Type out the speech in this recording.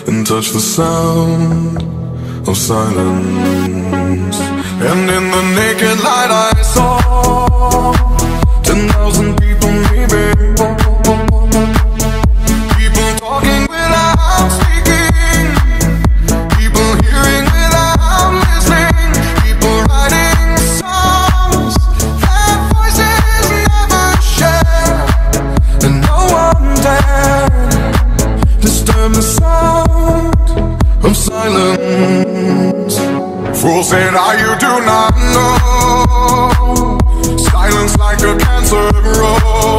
and touch the sound of silence. And in the naked light I saw 10,000 people, maybe. People talking without speaking, people hearing without listening, people writing songs that voices never share, and no one dared disturb the sound of silence. Fools say now you do not know, silence like a cancer grows.